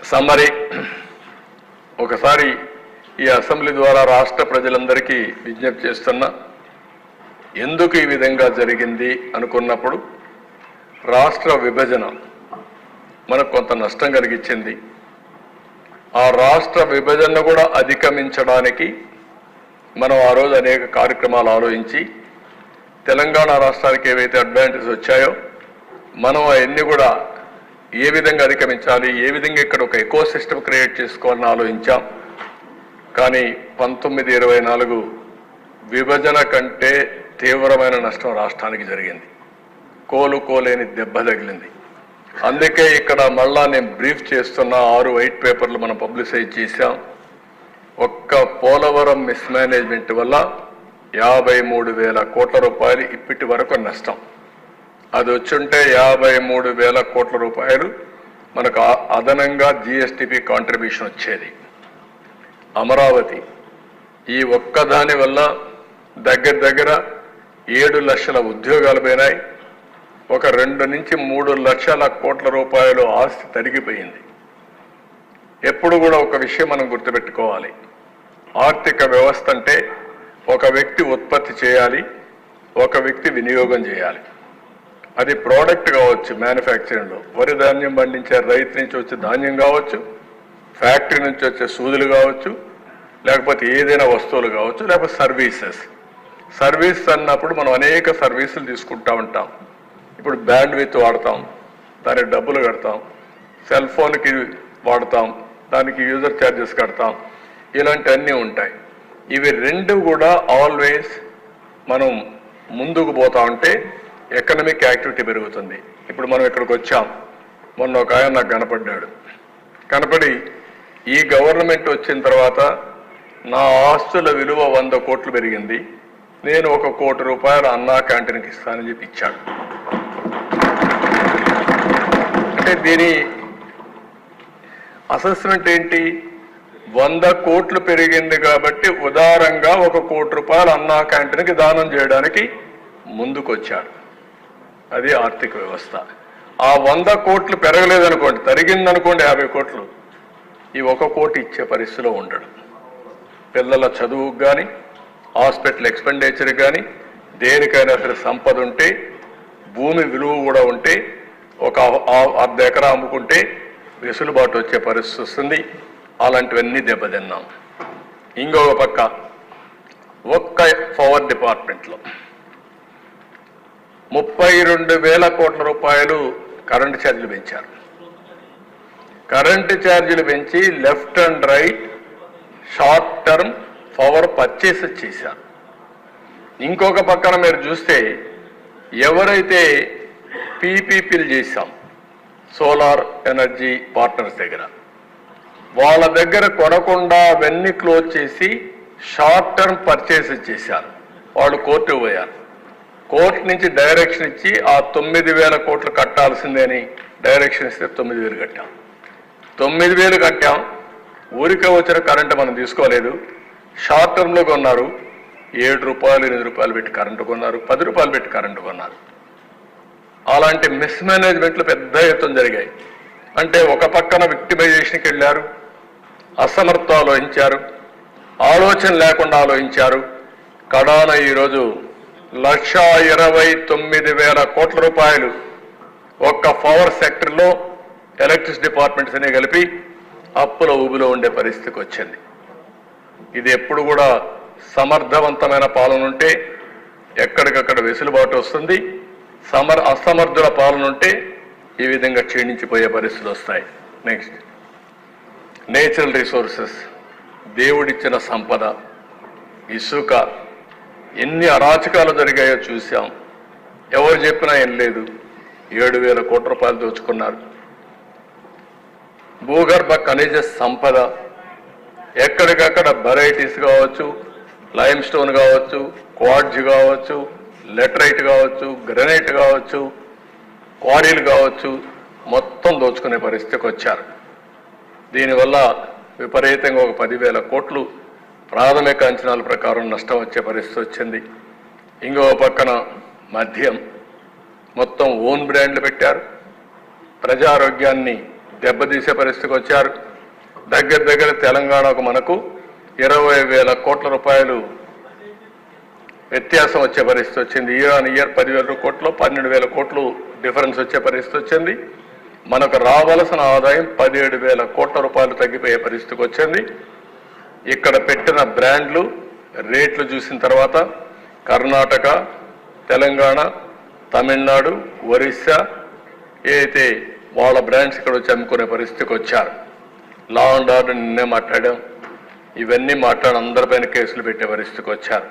Summary ఒకసారి ఈ assembly ద్వారా రాష్ట్ర ప్రజలందరికీ విజ్ఞప్తి చేస్తున్నా, ఎందుకు ఈ విధంగా జరిగింది అనుకున్నప్పుడు రాష్ట్ర విభజన మనకు కొంత నష్టం కలిగించింది. ఆ రాష్ట్ర విభజన కూడా అధిగమించడానికి మనం ఆ రోజు అనేక కార్యక్రమాలు ఆలోచించి తెలంగాణ రాష్ట్రానికి ఏవైతే అడ్వాంటేజ్ వచ్చాయో మనం అవన్నీ కూడా ఏ విధంగా అధిగమించాలి, ఏ విధంగా ఇక్కడ ఒక ఎకో సిస్టమ్ క్రియేట్ చేసుకోవాలని ఆలోచించాం. కానీ 1924 విభజన కంటే తీవ్రమైన నష్టం రాష్ట్రానికి జరిగింది. కోలుకోలేని దెబ్బ తగిలింది. అందుకే ఇక్కడ మళ్ళా నేను బ్రీఫ్ చేస్తున్న 6 వైట్ పేపర్లు మనం పబ్లిసైజ్ చేశాం. ఒక్క పోలవరం మిస్మేనేజ్మెంట్ వల్ల 53,000 కోట్ల రూపాయలు ఇప్పటి వరకు నష్టం. అది వచ్చుంటే 53,000 కోట్ల రూపాయలు మనకు అదనంగా జిఎస్టిపి కాంట్రిబ్యూషన్ వచ్చేది. అమరావతి ఈ ఒక్కదాని వల్ల దగ్గర 7 లక్షల ఉద్యోగాలు పోయినాయి. ఒక 2 నుంచి 3 లక్షల కోట్ల రూపాయలు ఆస్తి తరిగిపోయింది. ఎప్పుడు కూడా ఒక విషయం మనం గుర్తుపెట్టుకోవాలి, ఆర్థిక వ్యవస్థ అంటే ఒక వ్యక్తి ఉత్పత్తి చేయాలి, ఒక వ్యక్తి వినియోగం చేయాలి. అది ప్రోడక్ట్ కావచ్చు, మ్యానుఫ్యాక్చరింగ్లో వరి ధాన్యం పండించే రైతు నుంచి వచ్చే ధాన్యం కావచ్చు, ఫ్యాక్టరీ నుంచి వచ్చే సూదులు కావచ్చు, లేకపోతే ఏదైనా వస్తువులు కావచ్చు, లేకపోతే సర్వీస్ అన్నప్పుడు మనం అనేక సర్వీసులు తీసుకుంటూ ఉంటాం. ఇప్పుడు బ్యాండ్ విత్ వాడతాం, దానికి డబ్బులు కడతాం, సెల్ ఫోన్కి వాడతాం, దానికి యూజర్ ఛార్జెస్ కడతాం, ఇలాంటివన్నీ ఉంటాయి. ఇవి రెండు కూడా ఆల్వేస్ మనం ముందుకు పోతా ఉంటే ఎకనామిక్ యాక్టివిటీ పెరుగుతుంది. ఇప్పుడు మనం ఇక్కడికి వచ్చాం, మొన్న ఒక ఆయన నాకు కనపడి ఈ గవర్నమెంట్ వచ్చిన తర్వాత నా ఆస్తుల విలువ 100 కోట్లు పెరిగింది, నేను 1 కోటి రూపాయలు అన్నా క్యాంటీన్కి ఇస్తానని చెప్పి ఇచ్చాడు. అంటే దీని అసెస్మెంట్ ఏంటి? 100 కోట్లు పెరిగింది కాబట్టి ఉదారంగా 1 కోటి రూపాయలు అన్నా క్యాంటీన్కి దానం చేయడానికి ముందుకొచ్చాడు. అది ఆర్థిక వ్యవస్థ. ఆ 100 కోట్లు పెరగలేదనుకోండి, తరిగిందనుకోండి 50 కోట్లు, ఈ 1 కోటి ఇచ్చే పరిస్థితిలో ఉండడు. పిల్లల చదువుకు కానీ, హాస్పిటల్ ఎక్స్పెండిచర్కి కానీ, దేనికైనా సరే సంపద ఉంటే, భూమి విలువ కూడా ఉంటే, ఒక 1/2 ఎకరా అమ్ముకుంటే వెసులుబాటు వచ్చే పరిస్థితి వస్తుంది. అలాంటివన్నీ దెబ్బతిన్నాం. ఇంకొక పక్క ఒక్క పవర్ డిపార్ట్మెంట్లో 32,000 కోట్ల రూపాయలు కరెంటు ఛార్జీలు పెంచారు. కరెంటు ఛార్జీలు పెంచి left and right short term power purchase చేశారు. ఇంకొక పక్కన మీరు చూస్తే ఎవరైతే పీపీపీలు చేశాం సోలార్ ఎనర్జీ పార్ట్నర్స్ దగ్గర, వాళ్ళ దగ్గర కొనకుండా అవన్నీ క్లోజ్ చేసి షార్ట్ టర్మ్ పర్చేస్ చేశారు. వాళ్ళు కోర్టుకు పోయారు. కోర్టు నుంచి డైరెక్షన్ ఇచ్చి ఆ 9,000 కోట్లు కట్టాల్సిందే అని డైరెక్షన్ ఇస్తే 9,000 కట్టాం. 9,000 కట్టాం. ఊరికే వచ్చిన కరెంటు మనం తీసుకోలేదు. షార్ట్ టర్మ్లో కొన్నారు. 7 రూపాయలు 8 రూపాయలు పెట్టి కరెంటు కొన్నారు, 10 రూపాయలు పెట్టి కరెంటు కొన్నారు. అలాంటి మిస్మేనేజ్మెంట్లు పెద్ద ఎత్తున జరిగాయి. అంటే ఒక పక్కన విక్టిమైజేషన్కి వెళ్ళారు, అసమర్థ ఆలోచించారు, ఆలోచన లేకుండా ఆలోచించారు. కడాన ఈరోజు 1,29,000 కోట్ల రూపాయలు ఒక్క పవర్ సెక్టర్లో ఎలక్ట్రిసిటీ డిపార్ట్మెంట్స్ అనే కలిపి అప్పుల ఊబిలో ఉండే పరిస్థితికి వచ్చింది. ఇది ఎప్పుడు కూడా సమర్థవంతమైన పాలన ఉంటే ఎక్కడికక్కడ వెసులుబాటు వస్తుంది. అసమర్థుల పాలన ఉంటే ఈ విధంగా క్షీణించిపోయే పరిస్థితులు వస్తాయి. నెక్స్ట్, నేచురల్ రిసోర్సెస్, దేవుడిచ్చిన సంపద, ఇసుక, ఎన్ని అరాచకాలు జరిగాయో చూసాం. ఎవరు చెప్పినా ఏం లేదు. 7,000 కోట్ల రూపాయలు దోచుకున్నారు. భూగర్భ ఖనిజ సంపద ఎక్కడికక్కడ వెరైటీస్ కావచ్చు, లైమ్ స్టోన్ కావచ్చు, క్వార్ట్జ్ కావచ్చు, లెటరైట్ కావచ్చు, గ్రనైట్ కావచ్చు, క్వారీలు కావచ్చు, మొత్తం దోచుకునే పరిస్థితికి వచ్చారు. దీనివల్ల విపరీతంగా ఒక 10,000 కోట్లు ప్రాథమిక అంచనాల ప్రకారం నష్టం వచ్చే పరిస్థితి వచ్చింది. ఇంకో పక్కన మద్యం మొత్తం ఓన్ బ్రాండ్లు పెట్టారు. ప్రజారోగ్యాన్ని దెబ్బతీసే పరిస్థితికి వచ్చారు. దగ్గర తెలంగాణకు మనకు 20,000 కోట్ల రూపాయలు వ్యత్యాసం వచ్చే పరిస్థితి వచ్చింది. ఇయర్ 10,000 కోట్లు 12,000 కోట్లు డిఫరెన్స్ వచ్చే పరిస్థితి వచ్చింది. మనకు రావాల్సిన ఆదాయం 17,000 కోట్ల రూపాయలు తగ్గిపోయే పరిస్థితికి వచ్చింది. ఇక్కడ పెట్టిన బ్రాండ్లు రేట్లు చూసిన తర్వాత కర్ణాటక, తెలంగాణ, తమిళనాడు, ఒరిస్సా ఏదైతే వాళ్ళ బ్రాండ్స్ ఇక్కడ వచ్చి అమ్ముకునే పరిస్థితికి వచ్చారు. లా అండ్ ఆర్డర్ నిన్నే మాట్లాడాం. ఇవన్నీ మాట్లాడి అందరిపైన కేసులు పెట్టే పరిస్థితికి వచ్చారు.